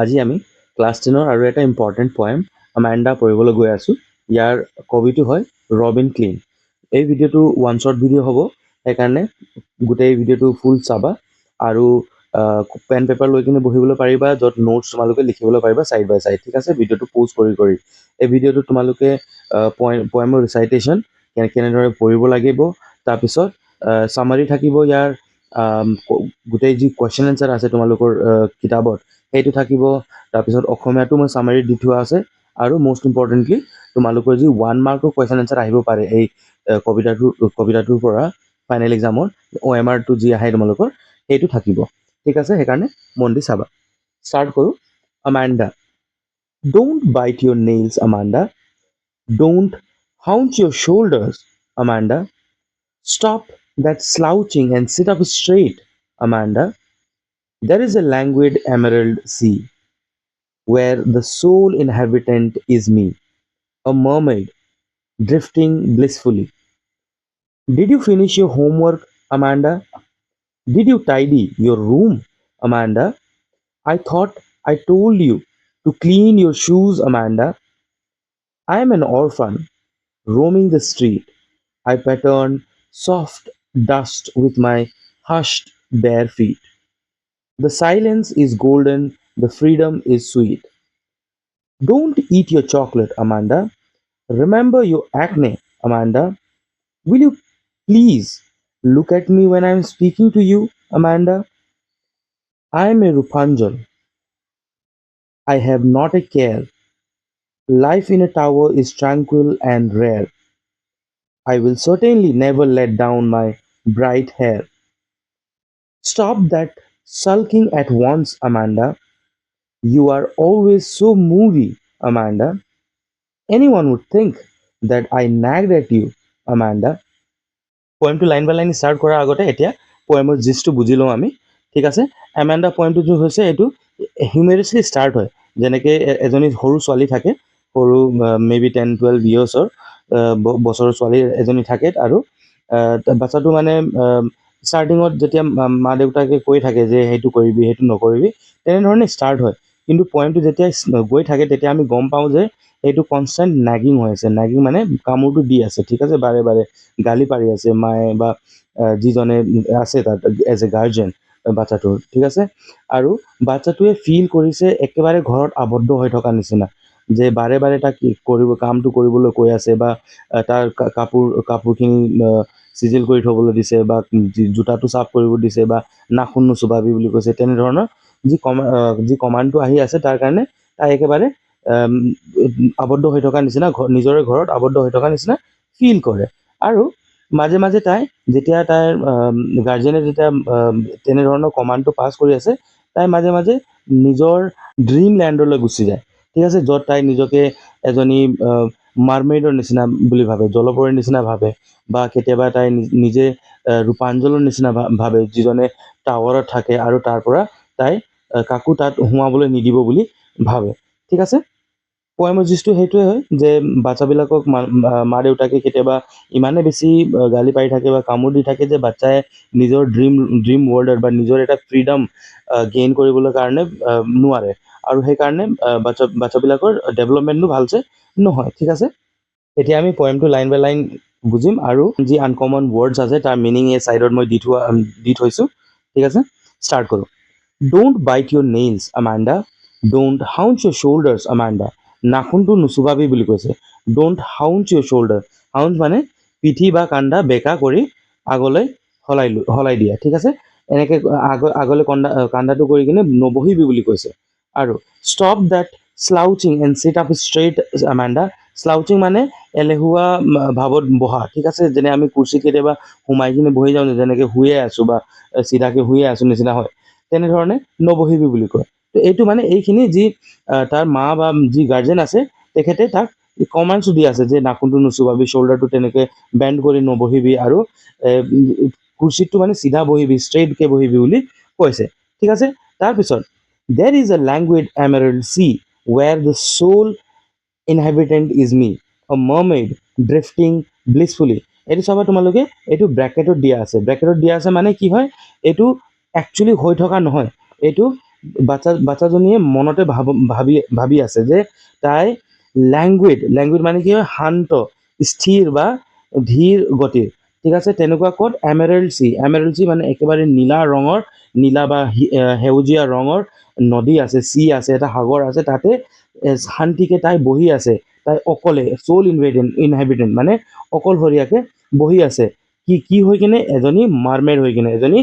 আজি আমি ক্লাছ 10ৰ আৰু এটা ইম্পৰ্টেণ্ট পয়েম আমাণ্ডা পঢ়িবলৈ গৈ আছোঁ। ইয়াৰ কবিটো হয় ৰবিন ক্লিন। এই ভিডিঅ'টো ওৱান শ্বট ভিডিঅ' হ'ব, সেইকাৰণে গোটেই ভিডিঅ'টো ফুল চাবা আৰু পেন পেপাৰ লৈ কিনে বহিবলৈ পাৰিবা, য'ত নোটছ তোমালোকে লিখিবলৈ পাৰিবা ছাইড বাই ছাইড। ঠিক আছে, ভিডিঅ'টো প'জ কৰি কৰি এই ভিডিঅ'টো তোমালোকে পয়েমৰ ৰিচাইটেশ্যন কেনেদৰে পঢ়িব লাগিব, তাৰপিছত চামাৰী থাকিব ইয়াৰ, গোটেই যি কুৱেশ্যন এনচাৰ আছে তোমালোকৰ কিতাপত সেইটো থাকিব। তাৰপিছত অসমীয়াটো মই চামাৰীত দি থোৱা আছে, আৰু মষ্ট ইম্পৰ্টেণ্টলি তোমালোকৰ যি 1 মাৰ্কৰ কুৱেশ্যন এনচাৰ আহিব পাৰে এই কবিতাটোৰ পৰা ফাইনেল এক্সামত OMR টো যি আহে তোমালোকৰ সেইটো থাকিব। ঠিক আছে, সেইকাৰণে মন দি চাবা। ষ্টাৰ্ট কৰোঁ। Amanda, don't bite your nails Amanda, don't hunch your shoulders Amanda, stop that slouching and sit up straight Amanda. There is a languid emerald sea where the sole inhabitant is me, a mermaid drifting blissfully. Did you finish your homework, Amanda? Did you tidy your room, Amanda? I thought I told you to clean your shoes, Amanda. I am an orphan roaming the street. I pattern soft dust with my hushed bare feet. The silence is golden, the freedom is sweet. Don't eat your chocolate, Amanda. Remember your acne, Amanda. Will you please look at me when I'm speaking to you, Amanda? I am a Rupanjal. I have not a care. Life in a tower is tranquil and rare. I will certainly never let down my bright hair. Stop that sulking at once, Amanda. You are always so moody, Amanda. Anyone would think that I nagged at you, Amanda. পয়েমটো line by line start কৰাৰ আগতে এতিয়া পয়েমৰ জিষ্টটো বুজি লওঁ আমি। ঠিক আছে, এমেণ্ডা পয়েমটো যোন হৈছে এইটো হিউমেৰিয়াছলি ষ্টাৰ্ট হয়। যেনেকৈ এজনী সৰু ছোৱালী থাকে, সৰু মে বি 10-12 ইয়াৰ্ছৰ বছৰৰ ছোৱালী এজনী থাকে, আৰু বাচ্ছাটো মানে ষ্টাৰ্টিঙত যেতিয়া মা দেউতাকে কৈ থাকে যে সেইটো কৰিবি সেইটো নকৰিবি, তেনেধৰণে ষ্টাৰ্ট হয়। কিন্তু পয়েমটো যেতিয়া গৈ থাকে তেতিয়া আমি গম পাওঁ যে এইটো কনষ্টেণ্ট নাগিং হৈ আছে। নাগিং মানে কামোৰটো দি আছে, ঠিক আছে, বাৰে বাৰে গালি পাৰি আছে মায়ে বা যিজনে আছে তাত এজ এ গাৰ্জেন বাচ্ছাটোৰ। ঠিক আছে, আৰু বাচ্ছাটোৱে ফিল কৰিছে একেবাৰে ঘৰত আবদ্ধ হৈ থকা নিচিনা, যে বাৰে বাৰে তাক কামটো কৰিবলৈ কৈ আছে, বা তাৰ কাপোৰখিনি চিজিল কৰি থ'বলৈ দিছে, বা জোতাটো চাফ কৰিব দিছে, বা নাখুন নুচুবাবি বুলি কৈছে। তেনেধৰণৰ যি কমাণ্ডটো আহি আছে তাৰ কাৰণে তাই একেবাৰে আবদ্ধ হৈ থকা নিচিনা, নিজৰে ঘৰত আবদ্ধ হৈ থকা নিচিনা ফিল কৰে। আৰু মাজে মাজে তাই যেতিয়া তাইৰ গাৰ্জেনে যেতিয়া তেনেধৰণৰ কমাণ্ডটো পাছ কৰি আছে, তাই মাজে মাজে নিজৰ ড্ৰিম লেণ্ডলৈ গুচি যায়। ঠিক আছে, য'ত তাই নিজকে এজনী মাৰ্মেইডৰ নিচিনা বুলি ভাবে, জলপৰীৰ নিচিনা ভাবে, বা কেতিয়াবা তাই নিজে ৰূপাঞ্জলৰ নিচিনা ভাবে, যিজনে টাৱাৰত থাকে আৰু তাৰ পৰা তাই কাকো তাত সোমাবলৈ নিদিব বুলি ভাবে। ঠিক আছে, পয়েমৰ জিষ্টটো সেইটোৱে হয় যে বাচ্ছাবিলাকক মা দেউতাকে কেতিয়াবা ইমানে বেছি গালি পাৰি থাকে বা কামোৰ দি থাকে যে বাচ্ছাই নিজৰ ড্ৰিম ৱৰ্ল্ডত বা নিজৰ এটা ফ্ৰীডম গেইন কৰিবলৈ কাৰণে নোৱাৰে, আৰু সেইকাৰণে বাচ্ছাবিলাকৰ ডেভেলপমেণ্টটো ভালছে নহয়। ঠিক আছে, এতিয়া আমি পয়েমটো লাইন বাই লাইন বুজিম, আৰু যি আনকমন ৱৰ্ডছ আছে তাৰ মিনিং এই ছাইডত মই দি থৈছোঁ। ঠিক আছে, ষ্টাৰ্ট কৰোঁ। Don't bite your nails Amanda, don't hunch your shoulders Amanda. নাখুনটো নুচুবাবি বুলি কৈছে। ডোণ্ট হাউন্ট ইউৰ shoulder, হাউন্ট মানে পিঠি বা কান্ধা বেকা কৰি আগলৈ সলাই দিয়া। ঠিক আছে, এনেকৈ আগলৈ কান্দাটো কৰি কিনে নবহিবি বুলি কৈছে। আৰু stop that slouching and sit up straight Amanda. Slouching মানে এলেহুৱা ভাৱত বহা। ঠিক আছে, যেনে আমি কুৰ্চী কেতিয়াবা সোমাই কিনে বহি যাওঁ, যেনেকৈ শুয়ে আছোঁ বা চিধাকৈ শুয়ে আছোঁ নিচিনা হয়, তেনেধৰণে নবহিবি বুলি কয়। তো এইটো মানে এইখিনি যি তাৰ মা বা যি গাৰ্জেন আছে তেখেতে তাক কমাণ্ডছো দি আছে যে নাখুনটো নুচুবাবি, শ্বল্ডাৰটো তেনেকৈ বেণ্ড কৰি নবহিবি, আৰু কুৰ্চীটো মানে চিধা বহিবি, ষ্ট্ৰেইটকৈ বহিবি বুলি কৈছে। ঠিক আছে, তাৰপিছত there is a language emerald sea where the sole inhabitant is me, a mermaid drifting blissfully. এইটো চাবা তোমালোকে, এইটো ব্ৰেকেটত দিয়া আছে। ব্ৰেকেটত দিয়া আছে মানে কি হয়, এইটো একচুৱেলি হৈ থকা নহয়, এইটো বাচ্চাজনীয়ে মনতে ভাবি আছে যে তাই লেংগুইড মানে কি হয়, শান্ত, স্থিৰ বা ধীৰ গতিৰ। ঠিক আছে, তেনেকুৱা ক'ত এমেৰেল্ড চি মানে একেবাৰে নীলা ৰঙৰ, নীলা বা সেউজীয়া ৰঙৰ নদী আছে, চি আছে, এটা সাগৰ আছে, তাতে শান্তিকে তাই বহি আছে, তাই অকলে, ইনহেবিটেণ্ট মানে অকলশৰীয়াকে বহি আছে। কি হৈ কিনে, এজনী মাৰমেড হৈ কিনে, এজনী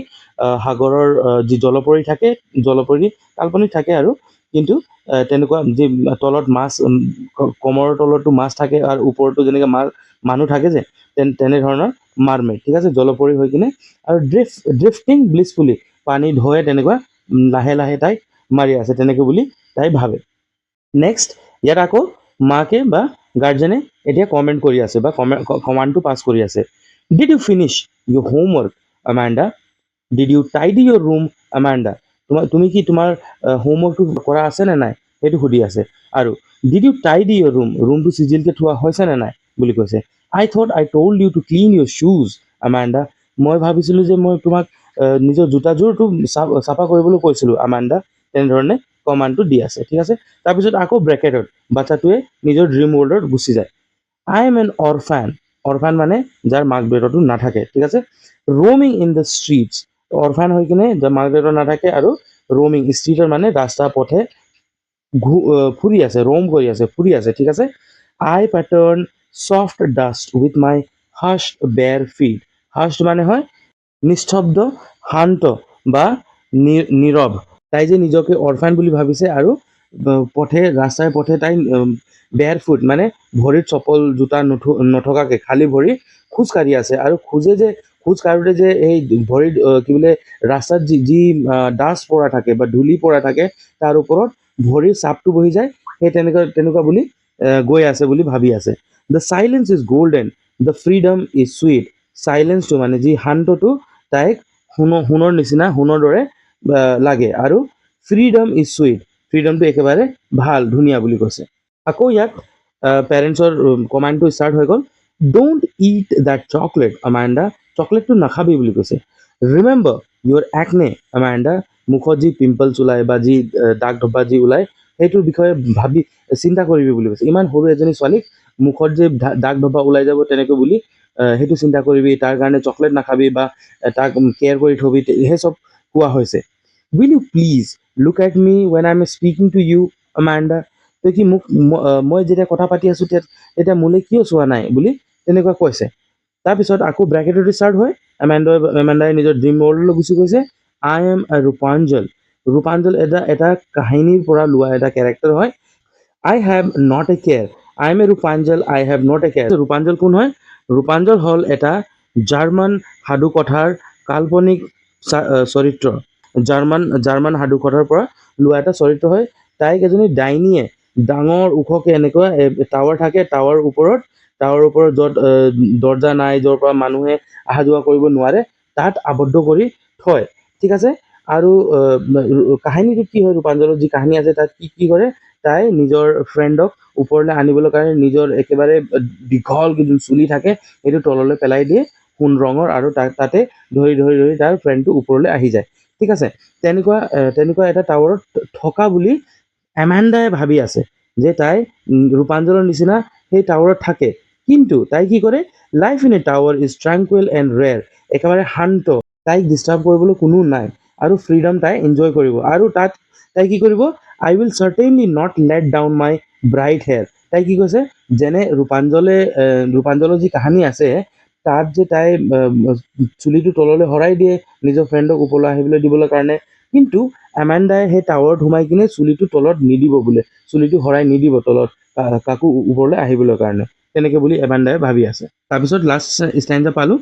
সাগৰৰ যি জলপৰী থাকে, জলপৰী কাল্পনিক থাকে আৰু, কিন্তু তেনেকুৱা যি তলত মাছ, কমৰ তলতো মাছ থাকে আৰু ওপৰতো যেনেকে মানুহ থাকে যে, তেনেধৰণৰ মাৰমেড। ঠিক আছে, জলপৰী হৈ কিনে আৰু ড্ৰিফটিং ব্লিছফুলি, পানী ঢৌৱে তেনেকুৱা লাহে লাহে তাইক মাৰি আছে, তেনেকে বুলি তাই ভাবে। নেক্সট, ইয়াত আকৌ মাকে বা গাৰ্জেনে এতিয়া কমেণ্ট কৰি আছে বা কমাণ্ডটো পাছ কৰি আছে। Did you finish your homework Amanda? Did you tidy your room Amanda? তুমি কি তোমাৰ হোমৱৰ্কটো কৰা আছে নে নাই সেইটো সুধি আছে। আৰু ডিড ইউ টাইডি ইউৰ ৰুমটো চিজিলকে থোৱা হৈছে নে নাই বুলি কৈছে। I thought I told you to clean your শ্বুজ আমাণ্ডা? মই ভাবিছিলোঁ যে মই তোমাক নিজৰ জোতাযোৰটো চাফা কৰিবলৈ কৈছিলোঁ আমাণ্ডা। তেনেধৰণে কমাণ্ডটো দি আছে। ঠিক আছে, তাৰপিছত আকৌ ব্ৰেকেটত বাচ্চাটোৱে নিজৰ ড্ৰিম ৱৰ্ল্ডত গুচি যায়। আই এম এন অৰফান মানে যাৰ মাক দেউতাকটো নাথাকে। ঠিক আছে, ৰোমিং ইন দ্য ষ্ট্ৰীটছ, অৰফান হৈ কিনে যাৰ মাক দেউতাক নাথাকে, আৰু ৰোমিং ষ্ট্ৰীটৰ মানে ৰাস্তা পথে ফুৰি আছে, ৰোম কৰি আছে, ফুৰি আছে। ঠিক আছে, I pattern soft dust with my hushed bare feet. হাস্ড মানে হয় নিস্তব্ধ, শান্ত বা নীৰৱ। তাই যে নিজকে অৰফান বুলি ভাবিছে, আৰু ৰাস্তাই পথে তাই বেৰ ফুট মানে ভৰিত চপল জোতা নথকাকে খালী ভৰি খোজ কাঢ়ি আছে। আৰু খোজ কাঢ়োতে যে এই ভৰিত কি বোলে ৰাস্তাত যি ডাষ্ট পৰা থাকে বা ধূলি পৰা থাকে, তাৰ ওপৰত ভৰিৰ চাপটো বহি যায়, সেই তেনেকুৱা বুলি গৈ আছে বুলি ভাবি আছে। The silence is golden, the freedom is sweet. চাইলেন্সটো মানে যি শান্তটো তাইক সোণৰ নিচিনা, সোণৰ দৰে লাগে। আৰু ফ্ৰীডম ইজ চুইট, ফ্ৰীডমটো একেবাৰে ভাল, ধুনীয়া বুলি কৈছে। আকৌ ইয়াত পেৰেণ্টছৰ কমাণ্ডটো ষ্টাৰ্ট হৈ গ'ল। Don't eat that chocolate Amanda, চকলেটটো নাখাবি বুলি কৈছে। ৰিমেম্বাৰ ইউৰ একনে আমাণ্ডা, মুখত যি পিম্পলছ ওলায় বা যি দাগ ধব্বা যি ওলায়, সেইটোৰ বিষয়ে চিন্তা কৰিবি বুলি কৈছে। ইমান সৰু এজনী ছোৱালীক মুখত যে দাগ ধব্বা ওলাই যাব তেনেকৈ বুলি সেইটো চিন্তা কৰিবি, তাৰ কাৰণে চকলেট নাখাবি বা তাক কেয়াৰ কৰি থবি, সেই চব কোৱা হৈছে। Will you please look at me when I am speaking to you Amanda? তই কি মই যেতিয়া কথা পাতি আছো তেতিয়া মোলৈ কিয় চোৱা নাই বুলি তেনেকুৱা কৈছে। তাৰপিছত আকৌ ব্ৰেকেটত ষ্টাৰ্ট হয়, এমেণ্ডাই নিজৰ ড্ৰিম ৱৰ্ল্ডলৈ গুচি গৈছে। আই এম এ ৰূপাঞ্জল। ৰূপাঞ্জল এটা কাহিনীৰ পৰা লোৱা এটা কেৰেক্টাৰ হয়। I have not a care, I am a Rapunzel, I have not a care. Rapunzel কোন হয়? ৰূপাঞ্জল হ'ল এটা জাৰ্মান সাধুকথাৰ কাল্পনিক চৰিত্ৰ। জাৰ্মান সাধুকথাৰ পৰা লোৱা এটা চৰিত্ৰ হয়। তাইক এজনী ডাইনীয়ে ডাঙৰ ওখকে এনেকুৱা টাৱাৰ থাকে, টাৱাৰ ওপৰত য'ত দৰ্জা নাই, য'ৰ পৰা মানুহে অহা যোৱা কৰিব নোৱাৰে, তাত আবদ্ধ কৰি থয়। ঠিক আছে, আৰু কাহিনীটোত কি হয়, ৰূপাঞ্জলৰ যি কাহিনী আছে তাত কি কৰে, তাই নিজৰ ফ্ৰেণ্ডক ওপৰলৈ আনিবলৈ কাৰণে নিজৰ একেবাৰে দীঘল চুলি থাকে সেইটো তললৈ পেলাই দিয়ে, সোণ ৰঙৰ, আৰু তাতে ধৰি তাৰ ফ্ৰেণ্ডটো ওপৰলৈ আহি যায়। ঠিক আছে, তেনেকুৱা এটা টাৱাৰত থকা বুলি এমেণ্ডাই ভাবি আছে, যে তাই ৰূপাঞ্জলৰ নিচিনা সেই টাৱাৰত থাকে। কিন্তু তাই কি কৰে, life in a tower is tranquil and rare, একেবাৰে শান্ত, তাইক ডিষ্টাৰ্ব কৰিবলৈ কোনো নাই, আৰু ফ্ৰীডম তাই এনজয় কৰিব। আৰু তাই কি কৰিব, I will certainly not let down my bright hair. তাই কি কৈছে, যেনে ৰূপাঞ্জলৰ যি কাহিনী আছে, তাত যে তাই চুলিটো তললৈ হৰাই দিয়ে নিজৰ ফ্ৰেণ্ডক ওপৰলৈ আহিবলৈ দিবলৈ কাৰণে, কিন্তু এমেণ্ডাই সেই টাৱাৰত সোমাই কিনে চুলিটো তলত নিদিব বোলে, চুলিটো হৰাই নিদিব তলত কাকো ওপৰলৈ আহিবলৈ কাৰণে, তেনেকে বুলি এমেণ্ডাই ভাবি আছে। তাৰপিছত লাষ্ট ষ্টেঞ্জা পালো,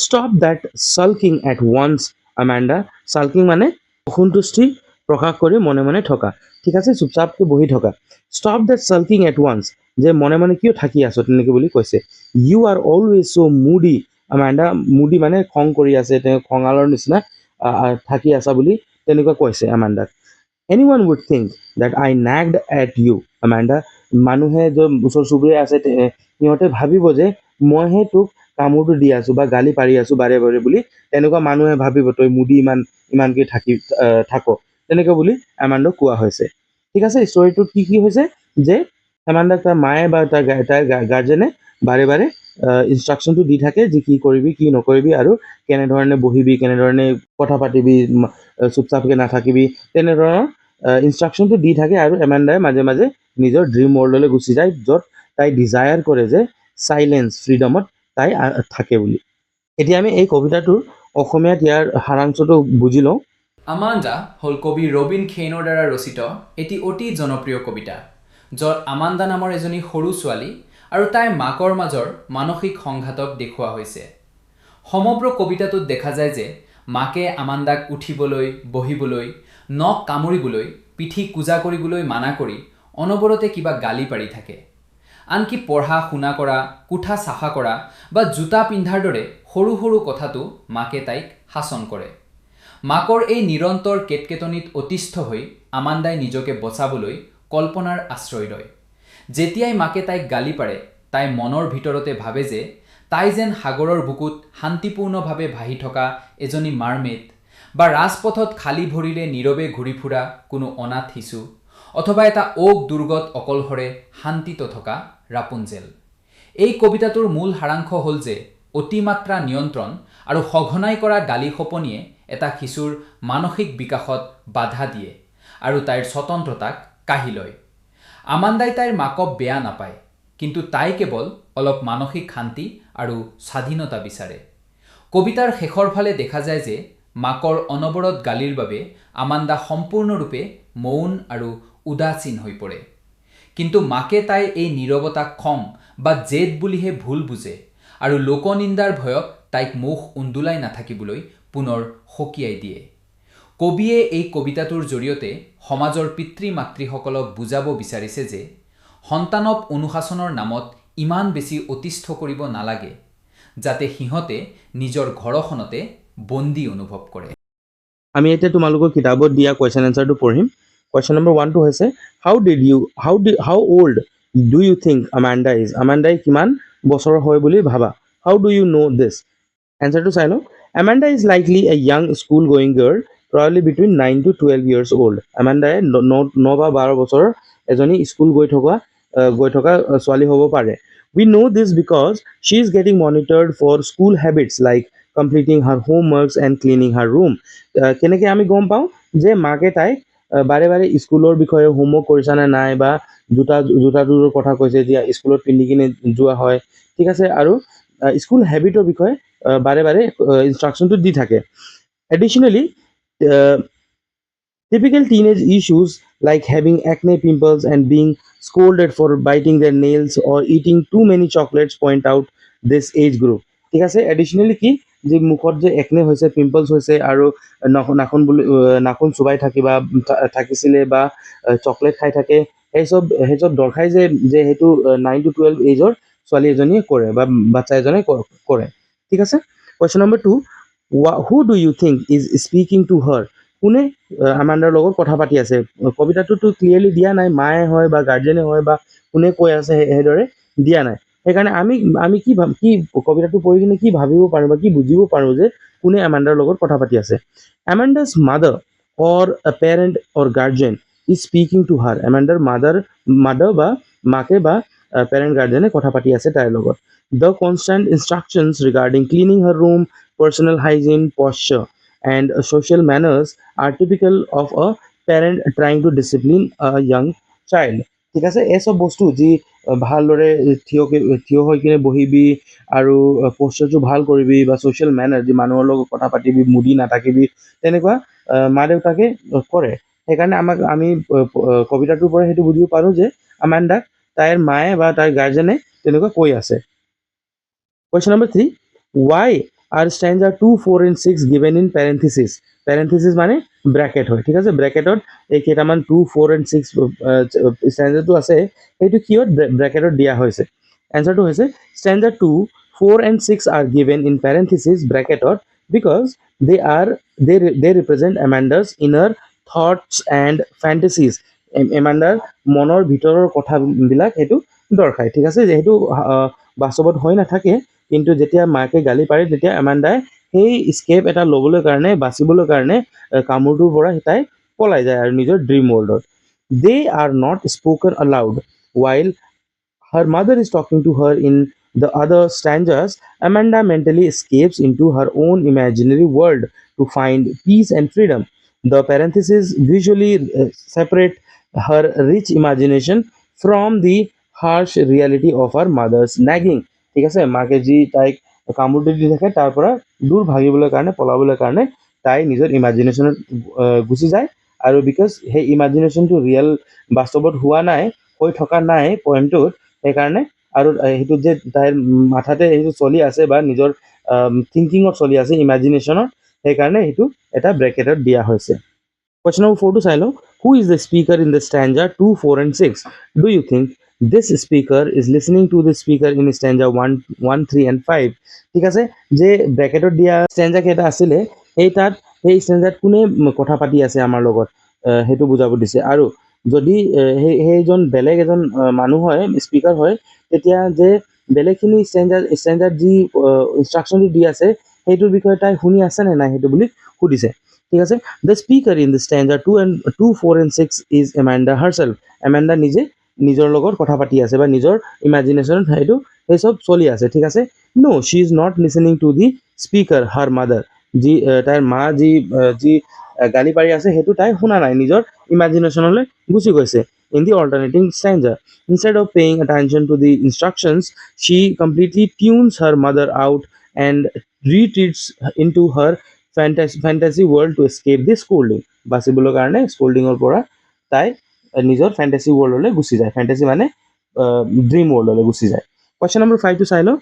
stop that sulking at once Amanda. Sulking মানে অসন্তুষ্টি প্ৰকাশ কৰি মনে মনে থকা। ঠিক আছে, চুপচাপকৈ বহি থকা। Stop that sulking at once, যে মনে মনে কিয় থাকি আছ, তেনেকে বুলি কৈছে। ইউ আৰ অলৱেজ চ' মুডি আমাণ্ডা, মুডি মানে খং কৰি আছে, তেওঁ খঙালৰ নিচিনা থাকি আছা বুলি তেনেকুৱা কৈছে আমাণ্ডাক। এনিৱান would think that I nagged at you Amanda, মানুহে য'ত ওচৰ চুবুৰীয়া আছে সিহঁতে ভাবিব যে মইহে তোক কামোৰটো দি আছো বা গালি পাৰি আছো বাৰে বাৰে বুলি, তেনেকুৱা মানুহে ভাবিব তই মুডি ইমানকে থাক, তেনেকৈ বুলি এমাণ্ডাক কোৱা হৈছে। ঠিক আছে, ষ্টৰিটোত কি হৈছে যে এমাণ্ডাক তাৰ মায়ে বা তাইৰ গাৰ্জেনে বাৰে বাৰে ইনষ্ট্ৰাকশ্যনটো দি থাকে যে কি কৰিবি কি নকৰিবি আৰু কেনেধৰণে বহিবি কেনেধৰণে কথা পাতিবি চুপচাপকৈ নাথাকিবি তেনেধৰণৰ ইনষ্ট্ৰাকশ্যনটো দি থাকে আৰু এমাণ্ডাই মাজে মাজে নিজৰ ড্ৰিম ৱৰ্ল্ডলৈ গুচি যায় য'ত তাই ডিজায়াৰ কৰে যে চাইলেঞ্চ ফ্ৰীডমত তাই থাকে বুলি। এতিয়া আমি এই কবিতাটোৰ অসমীয়াত ইয়াৰ সাৰাংশটো বুজি লওঁ। আমাণ্ডা হ'ল কবি ৰবিন খেইনৰ দ্বাৰা ৰচিত এটি অতি জনপ্ৰিয় কবিতা, য'ত আমাণ্ডা নামৰ এজনী সৰু ছোৱালী আৰু তাইৰ মাকৰ মাজৰ মানসিক সংঘাতক দেখুওৱা হৈছে। সমগ্ৰ কবিতাটোত দেখা যায় যে মাকে আমাণ্ডাক উঠিবলৈ বহিবলৈ নখ কামুৰিবলৈ পিঠি কোজা কৰিবলৈ মানা কৰি অনবৰতে কিবা গালি পাৰি থাকে। আনকি পঢ়া শুনা কৰা কোঠা চাফা কৰা বা জোতা পিন্ধাৰ দৰে সৰু সৰু কথাটো মাকে তাইক শাসন কৰে। মাকৰ এই নিৰন্তৰ কেটকেটনিত অতিষ্ঠ হৈ আমাণ্ডাই নিজকে বচাবলৈ কল্পনাৰ আশ্ৰয় লয়। যেতিয়াই মাকে তাইক গালি পাৰে তাই মনৰ ভিতৰতে ভাবে যে তাই যেন সাগৰৰ বুকুত শান্তিপূৰ্ণভাৱে ভাহি থকা এজনী মাৰমেড বা ৰাজপথত খালী ভৰিৰে নীৰৱে ঘূৰি ফুৰা কোনো অনাথ শিশু অথবা এটা ওক দুৰ্গত অকলশৰে শান্তিত থকা ৰাপুঞ্জেল। এই কবিতাটোৰ মূল সাৰাংশ হ'ল যে অতিমাত্ৰা নিয়ন্ত্ৰণ আৰু সঘনাই কৰা গালি সপনিয়ে এটা শিশুৰ মানসিক বিকাশত বাধা দিয়ে আৰু তাইৰ স্বতন্ত্ৰতাক কাঢ়ি লয়। আমাণ্ডাই তাইৰ মাকক বেয়া নাপায়, কিন্তু তাই কেৱল অলপ মানসিক শান্তি আৰু স্বাধীনতা বিচাৰে। কবিতাৰ শেষৰ ফালে দেখা যায় যে মাকৰ অনবৰত গালিৰ বাবে আমাণ্ডা সম্পূৰ্ণৰূপে মৌন আৰু উদাসীন হৈ পৰে। কিন্তু মাকে তাইৰ এই নীৰৱতাক খং বা জেদ বুলিহে ভুল বুজে আৰু লোকনিন্দাৰ ভয়ত তাইক মুখ উন্দোলাই নাথাকিবলৈ পুনৰ সকীয়াই দিয়ে। কবিয়ে এই কবিতাটোৰ জৰিয়তে সমাজৰ পিতৃ মাতৃসকলক বুজাব বিচাৰিছে যে সন্তানক অনুশাসনৰ নামত ইমান বেছি অতিষ্ঠ কৰিব নালাগে যাতে সিহঁতে নিজৰ ঘৰখনতে বন্দী অনুভৱ কৰে। আমি এতিয়া তোমালোকৰ কিতাপত দিয়া কুৱেশ্যন এনচাৰটো পঢ়িম। কুৱেশ্যন নম্বৰ 1টো হৈছে how old do you think Amanda is? আমাণ্ডাই কিমান বছৰৰ হয় বুলি ভাবা? হাউ ডু ইউ ন' দিছ? এনচাৰটো চাই লওঁ। Amanda is likely a young school-going girl, probably between 9 to 12 years old. Amandaই 9 বা 12 বছৰৰ এজনী স্কুল গৈ থকা ছোৱালী হ'ব পাৰে। We know this because she is getting monitored for school habits like completing her homeworks and cleaning her room. কেনেকৈ আমি গম পাওঁ যে মাকে তাইক বাৰে বাৰে স্কুলৰ বিষয়ে হোমৱৰ্ক কৰিছা নে নাই বা জোতাযোৰৰ কথা কৈছে যে স্কুলত পিন্ধি কিনে যোৱা হয়, ঠিক আছে, আৰু স্কুল হেবিটৰ বিষয়ে বাৰে বাৰে ইনষ্ট্ৰাকশ্যনটো দি থাকে। Additionally, typical teenage issues like having acne, pimples, and being scolded for biting their nails or eating too many chocolates point out this age group. ঠিক আছে, এডিশ্যনেলি কি যে মুখত যে একনে হৈছে, পিম্পলছ হৈছে আৰু নাখুন চুবাই থাকিছিলে বা চকলেট খাই থাকে, সেইচব দৰ্শাই যে সেইটো 9 to 12 এজৰ ছোৱালী এজনীয়ে কৰে বা বাচ্চা এজনে কৰে। ঠিক আছে, question number 2, who do you think is speaking to her? কোনে আমাণ্ডাৰ লগত কথা পাতি আছে? কবিতাটোতো ক্লিয়াৰলি দিয়া নাই মায়ে হয় বা গাৰ্জেনে হয় বা কোনে কৈ আছে সেইদৰে দিয়া নাই। সেইকাৰণে আমি কি কবিতাটো পঢ়ি কিনে কি ভাবিব পাৰোঁ বা কি বুজিব পাৰোঁ যে কোনে আমাণ্ডাৰ লগত কথা পাতি আছে? Amanda's mother or a parent or guardian is speaking to her. আমাণ্ডাৰ মাদাৰ বা মাকে বা পেৰেণ্ট গাৰ্জেনে কথা পাতি আছে তাইৰ লগত। The constant instructions regarding cleaning her room, personal hygiene, posture, and social manners are typical of a parent trying to discipline a young child. ঠিক আছে, এইচব বস্তু যি ভালদৰে থিয় হৈ কিনে বহিবি আৰু পষ্টাৰটো ভাল কৰিবি বা ছ'চিয়েল মেনাৰ যি মানুহৰ লগত কথা পাতিবি, মুদি নাথাকিবি, তেনেকুৱা মা দেউতাকে কৰে। সেইকাৰণে আমি কবিতাটোৰ পৰা সেইটো বুজিব পাৰোঁ যে আমাণ্ডাক তাইৰ মায়ে বা তাইৰ গাৰ্জেনে তেনেকুৱা কৈ আছে। Question number 3, why are stanza 2, 4 and 6 given in parenthesis? Parenthesis মানে ব্ৰেকেট হয়, ঠিক আছে, ব্ৰেকেটত এই কেইটামান 2, 4 and 6 stanzaটো আছে, সেইটো কিয় ব্ৰেকেটত দিয়া হৈছে? এনচাৰটো হৈছে stanza 2, 4 and 6 are given in parenthesis ব্ৰেকেটত because they represent Amanda's inner thoughts and fantasies. এমাণ্ডাৰ মনৰ ভিতৰৰ কথাবিলাক সেইটো দৰ্শায়, ঠিক আছে, যিহেতু বাস্তৱত হৈ নাথাকে, কিন্তু যেতিয়া মাকে গালি পাৰে তেতিয়া এমাণ্ডাই সেই স্কেপ এটা ল'বলৈ কাৰণে বাচিবলৈ কাৰণে কামোৰটোৰ পৰা তাই পলাই যায় আৰু নিজৰ ড্ৰিম ৱৰ্ল্ডত। They are not spoken aloud while her mother is talking to her in the other stanzas. Amanda mentally escapes into her own imaginary world to find peace and freedom. The parentheses visually separate her rich imagination from the harsh reality of her mother's nagging. ঠিক আছে, মাকে যি তাইক কামোৰ দি থাকে তাৰ পৰা দূৰ ভাগিবলৈ কাৰণে পলাবলৈ কাৰণে তাই নিজৰ ইমাজিনেশ্যনত গুচি যায়। আৰু বিকজ সেই ইমাজিনেশ্যনটো ৰিয়েল বাস্তৱত হোৱা নাই, হৈ থকা নাই পইণ্টটোত, সেইকাৰণে আৰু সেইটোত যে তাইৰ মাথাতে সেইটো চলি আছে বা নিজৰ থিংকিঙত চলি আছে ইমাজিনেশ্যনত, সেইকাৰণে সেইটো এটা ব্ৰেকেটত দিয়া হৈছে। Question number 4 to Silo. Who is the speaker in the stanza 2, 4, and 6? Do you think this speaker is listening to the speaker in stanza 1, 1, 3, and 5? ঠিক আছে, যে ব্ৰেকেটত দিয়া ষ্টেঞ্জা কেইটা আছিলে সেই তাত সেই ষ্টেঞ্জাত কোনে কথা পাতি আছে আমাৰ লগত সেইটো বুজাব দিছে। আৰু যদি সেইজন বেলেগ এজন মানুহ হয়, স্পীকাৰ হয়, তেতিয়া যে বেলেগখিনি ষ্টেঞ্জাত যি ইনষ্ট্ৰাকশ্যনটো দি আছে সেইটোৰ বিষয়ে তাই শুনি আছে নে নাই সেইটো বুলি সুধিছে। ঠিক আছে, the speaker in the stanza 2, 4, and 6 is Amanda herself. Amanda নিজে নিজৰ লগত কথা পাতি আছে বা নিজৰ ইমাজিনেশ্যনত সেইটো সেই চব চলি আছে। ঠিক আছে, no, she is not listening to the speaker, her mother. যি তাইৰ মা যি যি গালি পাৰি আছে সেইটো তাই শুনা নাই, নিজৰ ইমাজিনেশ্যনলৈ গুচি গৈছে। In the alternating stanza, instead of paying attention to the instructions, she completely tunes her mother out and retreats into her fantasy world to escape the scolding. বাচিবলৈ কাৰণে স্কল্ডিঙৰ পৰা তাই নিজৰ ফেণ্টাসি ৱৰ্ল্ডলৈ গুচি যায়। ফেণ্টাসি মানে ড্ৰিম ৱৰ্ল্ডলৈ গুচি যায়। Question number 5 to চাই লওঁ।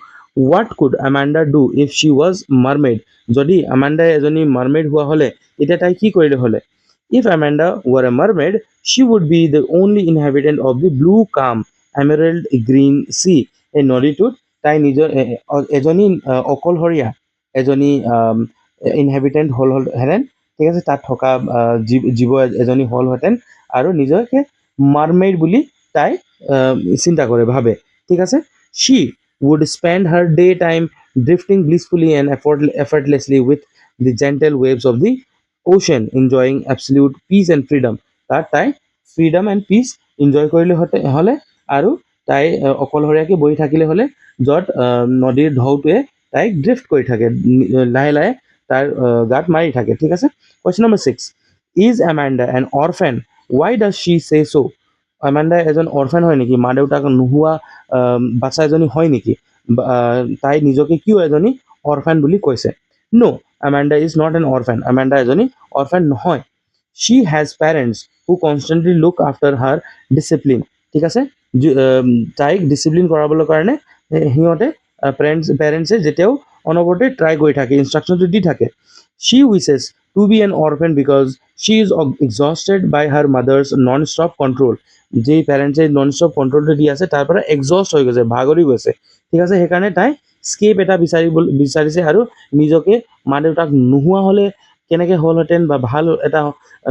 What could Amanda do if she was mermaid? যদি আমাণ্ডা এজনী মাৰ্মেড হোৱা হ'লে তেতিয়া তাই কি কৰিলে হ'লে? If Amanda were a mermaid, she would be the only inhabitant of the blue, calm, emerald green sea. এই নদীটোত তাই নিজৰ এজনী অকলশৰীয়া এজনী ইনহেবিটেণ্ট হ'লহেঁতেন। ঠিক আছে, তাত থকা জীৱ এজনী হ'লহেঁতেন আৰু নিজকে মাৰ্মেইড বুলি তাই চিন্তা কৰে, ভাবে। ঠিক আছে, she would spend her daytime drifting blissfully and effortlessly with the gentle waves of the ocean, enjoying absolute peace and freedom. তাত তাই ফ্ৰীডম এণ্ড পিচ এনজয় কৰিলে হ'লে আৰু তাই অকলশৰীয়াকৈ বহি থাকিলে হ'লে য'ত নদীৰ ঢৌটোৱে তাইক ড্ৰিফ্ট কৰি থাকে, লাহে লাহে তাৰ গাত মাৰি থাকে। ঠিক আছে, Question number 6. Is Amanda an orphan? Why does she say so? Amanda এজন অৰফেন হয় নেকি? মা দেউতাক নোহোৱা বাচ্চা এজনী হয় নেকি? তাই নিজকে কিয় এজনী অৰফেন বুলি কৈছে? No, Amanda is not an orphan. Amanda এজনী অৰফেন নহয়। She has parents who constantly look after her discipline. ঠিক আছে, তাইক ডিচিপ্লিন কৰাবলৈ কাৰণে সিহঁতে পেৰেণ্টছে যেতিয়াও অনবৰতে ট্ৰাই কৰি থাকে, ইনষ্ট্ৰাকশ্যনটো দি থাকে। She wishes to be an orphan because she is exhausted by her mother's non-stop control. যি পেৰেণ্টছে নন ষ্টপ কণ্ট্ৰলটো দি আছে তাৰ পৰা এক্সষ্ট হৈ গৈছে, ভাগৰি গৈছে। ঠিক আছে, সেইকাৰণে তাই স্কেপ এটা বিচাৰিছে আৰু নিজকে মা দেউতাক নোহোৱা হ'লে কেনেকৈ হ'লহেঁতেন বা ভাল এটা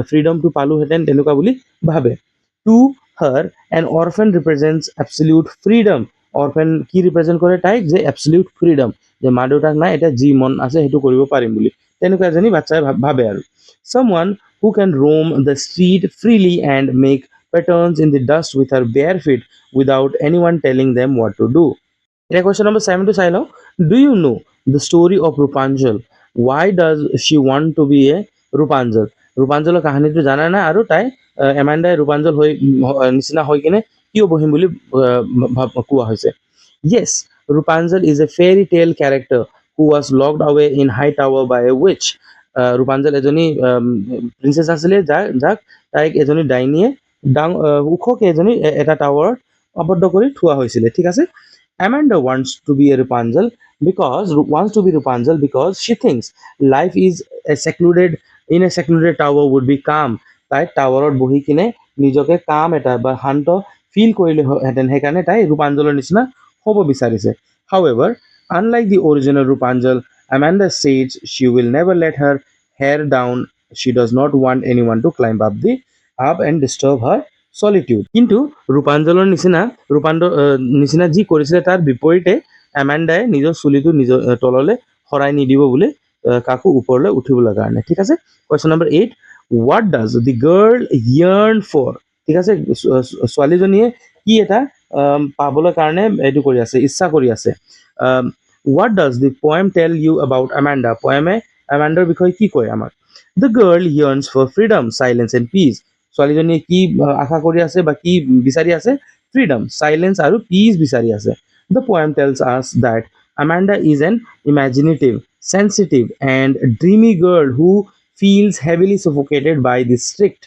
ফ্ৰীডমটো পালোহেঁতেন তেনেকুৱা বুলি ভাবে। To her, an orphan represents absolute freedom. Orphan কি ৰিপ্ৰেজেণ্ট কৰে তাইক? যে এবচলিউট ফ্ৰীডম, যে মা দেউতাক নাই, এতিয়া যি মন আছে সেইটো কৰিব পাৰিম বুলি, তেনেকুৱা এজনী বাচ্চাই ভাবে আৰু। Someone who can roam the street freely and make patterns in the dust with her bare feet without anyone telling them what to do. এতিয়া question number 7 to চাই লওঁ। Do you know the story of Rupanjal? Why does she want to be a Rupanjal? ৰূপাঞ্জলৰ কাহিনীটো জানা নাই আৰু তাই এমাণ্ডাই ৰূপাঞ্জল হৈ নিচিনা হৈ কিনে কিয় বহিম বুলি কোৱা হৈছে। Yes, Rupanjal is a fairy tale character who was locked away in high tower by a witch. ৰূপাঞ্জল এজনী প্ৰিন্সেছ আছিলে যাক তাইক এজনী ডাইনীয়ে ওখকৈ এজনী এটা টাৱাৰত আবদ্ধ কৰি থোৱা হৈছিলে। ঠিক আছে, Amanda wants to be Rupanjal because she thinks life is in a secluded tower would be calm. তাই টাৱাৰত বহি কিনে নিজকে কাম এটা বা শান্ত ফিল কৰিলেহেঁতেন, সেইকাৰণে তাই ৰূপাঞ্জলৰ নিচিনা হ'ব বিচাৰিছে। However, unlike the original Rupanjal, Amanda says she will never let her hair down. She does not want anyone to climb up and disturb her solitude. কিন্তু ৰূপাঞ্জলৰ নিচিনা যি কৰিছিলে তাৰ বিপৰীতে এমাণ্ডাই নিজৰ চুলিটো নিজৰ তললৈ সৰাই নিদিব বুলি কাকো ওপৰলৈ উঠিবলৈ কাৰণে। ঠিক আছে, Question number 8. what does the girl yearn for? ঠিক আছে, ছোৱালীজনীয়ে কি এটা পাবলৈ কাৰণে এইটো কৰি আছে, ইচ্ছা কৰি আছে। what does the poem tell you about Amanda? পয়েমে এমাণ্ডাৰ বিষয়ে কি কয় আমাক? the girl yearns for freedom, silence and peace. ছোৱালীজনীয়ে কি আশা কৰি আছে বা কি বিচাৰি আছে? ফ্ৰীডম, চাইলেন্স আৰু পিচ বিচাৰি আছে। the poem tells us that Amanda is an imaginative, sensitive and dreamy girl who feels heavily suffocated by the strict,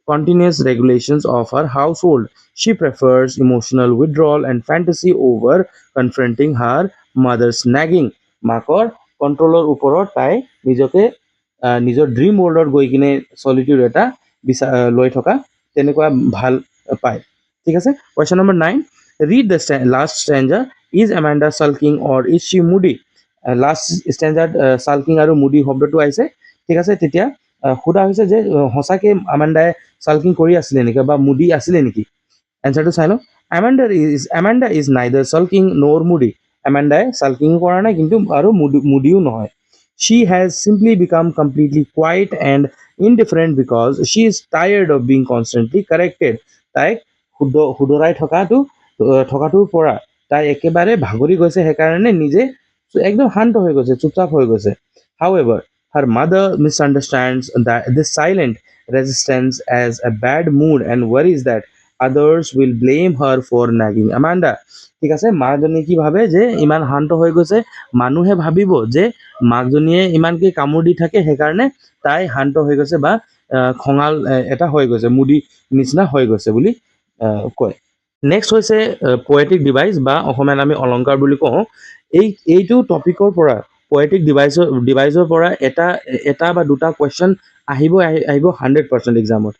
continuous regulations of her household. She prefers emotional withdrawal and fantasy over confronting her mother's nagging. মাকৰ কণ্ট্ৰলৰ ওপৰত তাই নিজকে নিজৰ dream ৱৰ্ল্ডত গৈ কিনে চলিটিউড এটা লৈ থকা তেনেকুৱা ভাল পায়। ঠিক আছে, question number 9, read the last stanza. Is Amanda sulking or is she moody? Last ষ্টেঞ্জাৰত চাল্কিং আৰু মুডি শব্দটো আহিছে। ঠিক আছে, তেতিয়া সোধা হৈছে যে সঁচাকে আমাণ্ডাই চাল্কিং কৰি আছিলে নেকি বা মুডি আছিলে নেকি? এনচাৰটো চাই লওঁ। এমাণ্ডা ইজ নাইদাৰ চাল্কিং ন'ৰ মুডি। এমাণ্ডাই চাল্কিং কৰা নাই কিন্তু আৰু মুডিও নহয়। She has simply become completely quiet and indifferent because she is tired of being constantly corrected. তাইক শুধৰাই থকাটোৰ পৰা তাই একেবাৰে ভাগৰি গৈছে, সেইকাৰণে নিজে একদম শান্ত হৈ গৈছে, চুপচাপ হৈ গৈছে। However, her mother misunderstands this silent resistance as a bad mood and worries that others will blame her for nagging Amanda. ঠিক আছে, মাকজনী কি ভাবে যে ইমান শান্ত হৈ গৈছে, মানুহে ভাবিব যে মাকজনীয়ে ইমানকে কামোৰ দি থাকে, সেইকাৰণে তাই শান্ত হৈ গৈছে বা খঙাল এটা হৈ গৈছে, মুডি নিচিনা হৈ গৈছে বুলি কয়। নেক্সট হৈছে পয়েটিক ডিভাইচ বা অসমীয়াত আমি অলংকাৰ বুলি কওঁ। এইটো টপিকৰ পৰা পয়েটিক ডিভাইচৰ পৰা এটা বা দুটা কুৱেশ্যন আহিব 100% এক্সামত।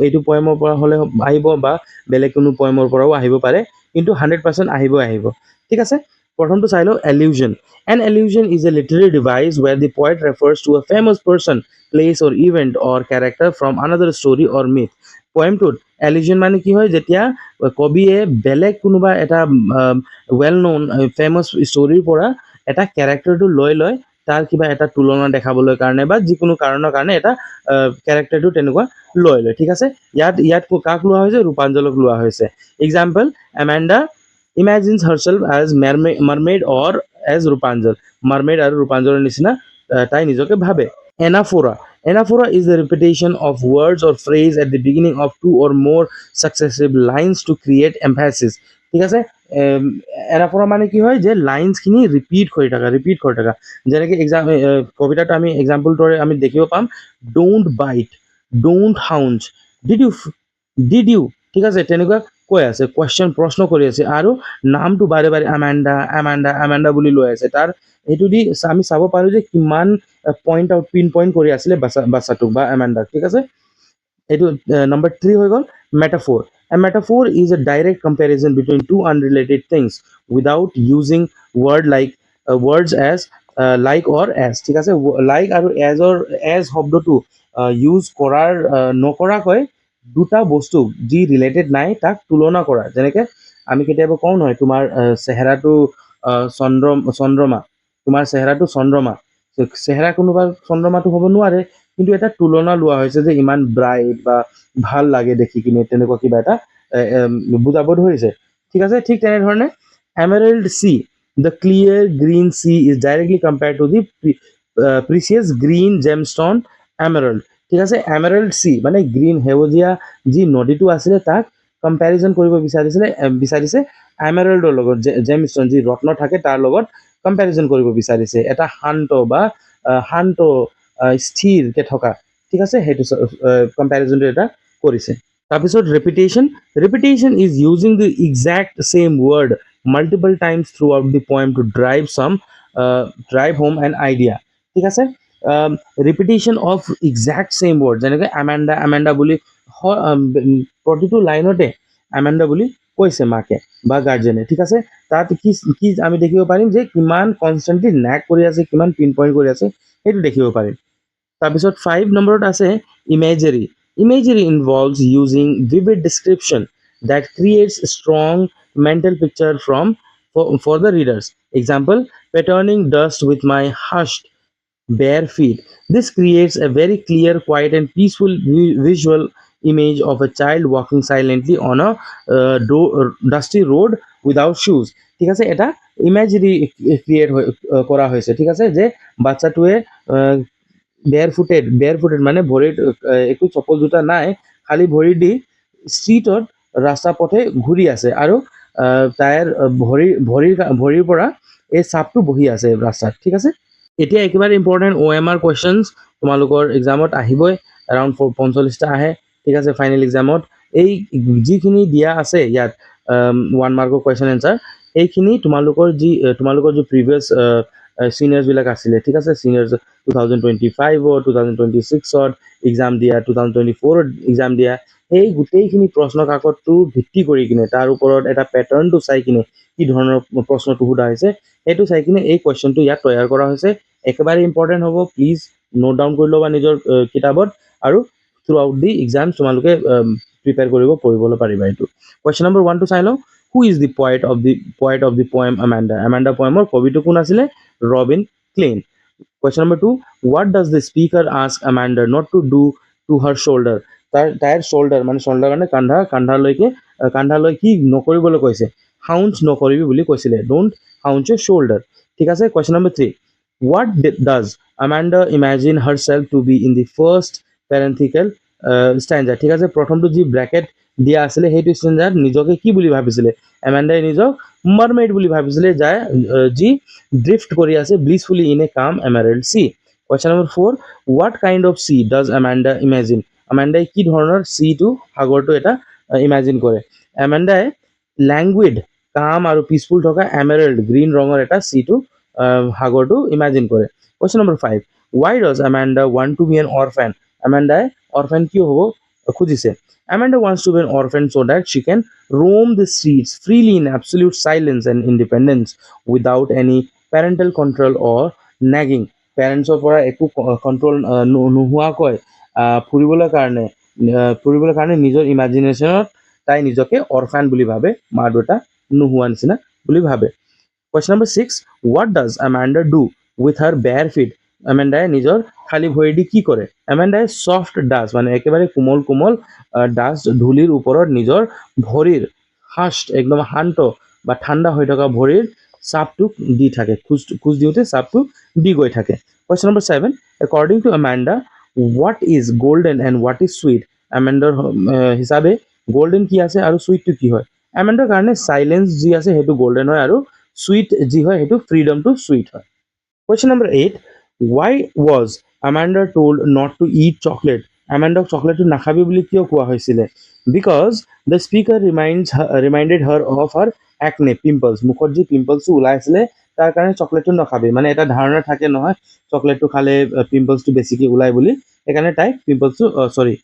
এইটো পয়েমৰ পৰা হ'লে আহিব বা বেলেগ কোনো পয়েমৰ পৰাও আহিব পাৰে, কিন্তু 100% আহিব। ঠিক আছে, প্ৰথমটো চাই লওঁ, এলিউজন। An allusion is a literary device where the poet refers to a famous person, place or event or character from another story or myth. পয়েমটোত এলিউজন মানে কি হয়, যেতিয়া কবিয়ে বেলেগ কোনোবা এটা ৱেল ন'ন ফেমাছ ষ্টৰীৰ পৰা এটা কেৰেক্টাৰটো লৈ তাৰ কিবা এটা তুলনা দেখাবলৈ কাৰণে বা যিকোনো কাৰণৰ কাৰণে এটা কেৰেক্টাৰটো তেনেকুৱা লয়। ঠিক আছে, ইয়াত কাক লোৱা হৈছে? ৰূপাঞ্জলক লোৱা হৈছে। Example, Amanda imagines herself as mermaid or as Rupanjal. Mermaid আৰু ৰূপাঞ্জলৰ নিচিনা তাই নিজকে ভাবে। Anaphora. Anaphora is the repetition of words or phrase at the beginning of two or more successive lines to create emphasis. ঠিক আছে, এনাফোৰা মানে কি হয়, যে লাইনছখিনি ৰিপিট কৰি থকা। যেনেকৈ কবিতাটো আমি এক্সাম্পলটোৰে আমি দেখিব পাম, don't bite, don't hunch, did you. ঠিক আছে, তেনেকুৱা কৈ আছে, প্ৰশ্ন কৰি আছে আৰু নামটো বাৰে বাৰে এমাণ্ডা বুলি লৈ আছে। তাৰ এইটো দি আমি চাব পাৰোঁ যে কিমান পিন পইণ্ট কৰি আছিলে বাচ্চাটোক বা এমাণ্ডাক। ঠিক আছে, এইটো নম্বৰ 3 হৈ গ'ল, metaphor. A metaphor is a direct comparison between two unrelated things without using words as like or as. ঠিক আছে, লাইক আৰু এজ শব্দটো ইউজ নকৰাকৈ দুটা বস্তু যি ৰিলেটেড নাই তাক তুলনা কৰা। যেনেকৈ আমি কেতিয়াবা কওঁ নহয়, তোমাৰ চেহেৰাটো চন্দ্ৰমা, তোমাৰ চেহেৰাটো চন্দ্ৰমা। চেহেৰা কোনোবা চন্দ্ৰমাটো হ'ব নোৱাৰে, কিন্তু এটা তুলনা লোৱা হৈছে যে ইমান ব্ৰাইট বা ভাল লাগে দেখি কিনে, তেনেকুৱা কিবা এটা বুজাব ধৰিছে। ঠিক আছে, ঠিক তেনেধৰণে emerald sea, the clear green sea is directly compared to the precious green gemstone emerald. ঠিক আছে, এমেৰাল্ড চি মানে গ্ৰীণ সেউজীয়া যি নদীটো আছিলে তাক কম্পেৰিজন কৰিব বিচাৰিছে এমেৰাল্ডৰ লগত, জেমষ্টন যি ৰত্ন থাকে তাৰ লগত কম্পেৰিজন কৰিব বিচাৰিছে, এটা শান্ত স্থিৰকে থকা। ঠিক আছে, সেইটো কম্পেৰিজনটো এটা কৰিছে। তাৰপিছত repetition is using the exact same word multiple times throughout the poem to drive home an idea. ঠিক আছে, repetition of exact same word, যেনেকৈ এমাণ্ডা বুলি প্ৰতিটো লাইনতে এমাণ্ডা বুলি কৈছে মাকে বা গাৰ্জেনে। ঠিক আছে, তাত কি আমি দেখিব পাৰিম যে কিমান কনষ্টেণ্টলি নেক কৰি আছে, কিমান পিন পইণ্ট কৰি আছে, সেইটো দেখিব পাৰিম। তাৰপিছত 5 নম্বৰত আছে ইমেজাৰী। Imagery involves using vivid description that creates a strong mental picture for the readers. Example, patterning dust with my hushed bare feet. This creates a very clear, quiet, and peaceful visual image of a child walking silently on a dusty road without shoes. ঠিক আছে, এটা ইমেজৰি create কৰা হৈছে। ঠিক আছে, যে বাচ্চাটোৱে বেয়াৰ footed মানে ভৰিত একো চপল জোতা নাই, খালি ভৰি দি ষ্ট্ৰীটত ৰাস্তা পথে ঘূৰি আছে আৰু তাইৰ ভৰিৰ পৰা এই চাপটো বহি আছে ৰাস্তাত। ঠিক আছে, এতিয়া একেবাৰে ইম্পৰ্টেণ্ট OMR কুৱেশ্যনছ তোমালোকৰ এক্সামত আহিবই, এৰাউণ্ড 45টা আহে। ঠিক আছে, ফাইনেল এক্সামত এই যিখিনি দিয়া আছে ইয়াত 1 মাৰ্কৰ কুৱেশ্যন এনচাৰ, এইখিনি তোমালোকৰ যি প্ৰিভিয়াছ চিনিয়ৰ্ছবিলাক আছিলে, ঠিক আছে, চিনিয়ৰ্ছ 2025 2026 এক্সাম দিয়া, 2024 এক্সাম দিয়া, সেই গোটেইখিনি প্ৰশ্ন কাকতটো ভিত্তি কৰি কিনে তাৰ ওপৰত এটা পেটাৰ্ণটো চাই কিনে কি ধৰণৰ প্ৰশ্নটো সোধা হৈছে সেইটো চাই কিনে এই কুৱেশ্যনটো ইয়াত তৈয়াৰ কৰা হৈছে। একেবাৰে ইম্পৰ্টেণ্ট হ'ব, প্লিজ নোট ডাউন কৰি ল'বা নিজৰ কিতাপত আৰু থ্ৰু আউট দি এক্সাম তোমালোকে প্ৰিপেয়াৰ পঢ়িবলৈ পাৰিবা। এইটো কুৱেশ্যন নম্বৰ 1টো চাই লওঁ। Who is the poet of the poem Amanda? Amanda পয়েমৰ কবিটো কোন আছিলে? Robin Klein. Question number 2, what does the speaker ask Amanda not to do to her shoulder? তাইৰ shoulder মানে shoulder মানে কান্ধালৈ কি নকৰিবলৈ কৈছে? Haunch নকৰিবি বুলি কৈছিলে, don't haunch your shoulder। ঠিক আছে, question number 3, what does Amanda imagine herself to be in the first parenthetical stanza? ঠিক আছে, প্ৰথমটো যি ব্ৰেকেট দিয়া আছিলে সেইটো ষ্টেঞ্জাত নিজকে কি বুলি ভাবিছিলে? এমাণ্ডাই নিজক মাৰমেইড বুলি ভাবিছিলে, যি ড্ৰিফ্ট কৰি আছে ব্লিছফুলি in a calm emerald sea. Question number 4, what kind of sea does Amanda imagine? এমাণ্ডাই কি ধৰণৰ চিটো সাগৰটো এটা ইমেজিন কৰে? এমাণ্ডাই লেংগুইড, কাম আৰু পিচফুল থকা এমাৰেল্ড গ্ৰীণ ৰঙৰ এটা চিটো সাগৰটো ইমেজিন কৰে। Question number 5, why does Amanda want to be an orphan? এমাণ্ডাই অৰফেন কিয় হ'ব খুজিছে? Amanda wants to be an orphan so that she can roam the streets freely in absolute silence and independence without any parental control or nagging. পেৰেণ্টছৰ পৰা একো control নোহোৱাকৈ ফুৰিবলৈ কাৰণে নিজৰ ইমাজিনেশ্যনত তাই নিজকে অৰফান বুলি ভাবে, মা দেউতা নোহোৱা নিচিনা বুলি ভাবে। Question number 6, what does Amanda do with her bare feet? এমাণ্ডাই নিজৰ খালী ভৰি দি কি কৰে? এমাণ্ডাই ছফ্ট ডাষ্ট মানে একেবাৰে কোমল ডাষ্ট ধূলিৰ ওপৰত নিজৰ ভৰিৰ একদম শান্ত বা ঠাণ্ডা হৈ থকা ভৰিৰ চাপটো দি থাকে, খোজ দিওঁতে চাপটো দি গৈ থাকে। Question number 7, according to Amanda what is golden and what is sweet? এমাণ্ডাৰ হিচাপে গল্ডেন কি আছে আৰু চুইটটো কি হয়? এমাণ্ডাৰ কাৰণে চাইলেঞ্চ যি আছে সেইটো গল্ডেন হয় আৰু চুইট যি হয় সেইটো ফ্ৰীডমটো চুইট হয়। Question number 8, why was Amanda told not to eat chocolate? Amanda চকলেটটো নাখাবি বুলি কিয় কোৱা হৈছিলে? Because the speaker reminded her of her acne, pimples. মুখত যি পিম্পলছটো ওলাই আছিলে তাৰ কাৰণে চকলেটটো নাখাবি, মানে এটা ধাৰণা থাকে নহয় চকলেটটো খালে পিম্পলছটো বেছিকৈ ওলাই বুলি, সেইকাৰণে তাইক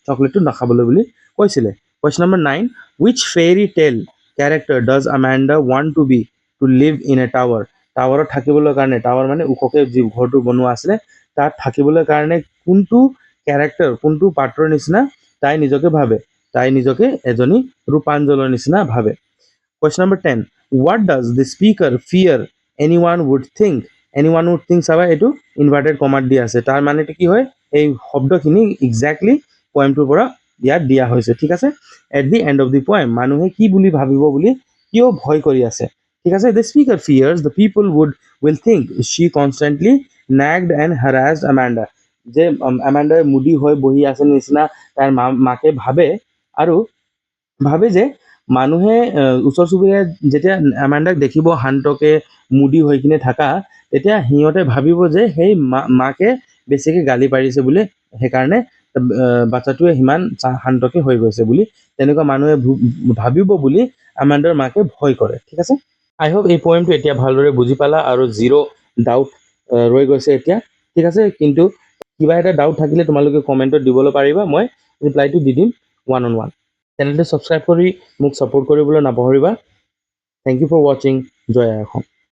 চকলেটটো নাখাবলৈ বুলি কৈছিলে। Question number 9, which fairy tale character does Amanda want to be to live in a tower? টাৱাৰত থাকিবলৈ কাৰণে, টাৱাৰ মানে ওখকৈ যি ঘৰটো বনোৱা আছিলে তাত থাকিবলৈ কাৰণে কোনটো কেৰেক্টাৰ, কোনটো পাত্ৰৰ নিচিনা তাই নিজকে ভাবে? তাই নিজকে এজনী ৰূপাঞ্জলৰ নিচিনা ভাবে। Question number 10, what does the speaker fear এনিৱান উড থিংক? এনিৱান উড থিংক চাবা, এইটো ইনভাৰ্টেড কমাত দিয়া আছে, তাৰ মানেটো কি হয়? এই শব্দখিনি একজেক্টলি পইমটোৰ পৰা ইয়াত দিয়া হৈছে। ঠিক আছে, at the end of the poem মানুহে কি বুলি ভাবিব বুলি কিয় ভয় কৰি আছে? ঠিক আছে, the speaker fears the people will think she constantly nagged and harassed Amanda. যে এমাণ্ডাই মুডি হৈ বহি আছে নিচিনা তাইৰ মাকে ভাবে আৰু ভাবে যে মানুহে ওচৰ চুবুৰীয়াই যেতিয়া এমাণ্ডাক দেখিব শান্তকে মুডি হৈ কিনে থকা, তেতিয়া সিহঁতে ভাবিব যে সেই মাকে বেছিকৈ গালি পাৰিছে বুলি, সেইকাৰণে বাচ্চাটোৱে সিমান শান্তকে হৈ গৈছে বুলি তেনেকুৱা মানুহে ভাবিব বুলি এমাণ্ডাৰ মাকে ভয় কৰে। ঠিক আছে, আই হোপ এই পইমটো এতিয়া ভালদৰে বুজি পালা আৰু জিৰ' ডাউট ৰৈ গৈছে এতিয়া। ঠিক আছে, কিন্তু কিবা এটা ডাউট থাকিলে তোমালোকে কমেণ্টত দিবলৈ পাৰিবা, মই ৰিপ্লাইটো দি দিম 1-on-1। চেনেলটো ছাবস্ক্ৰাইব কৰি মোক ছাপোৰ্ট কৰিবলৈ নাপাহৰিবা। থেংক ইউ ফৰ ৱাচিং। জয় আই অসম।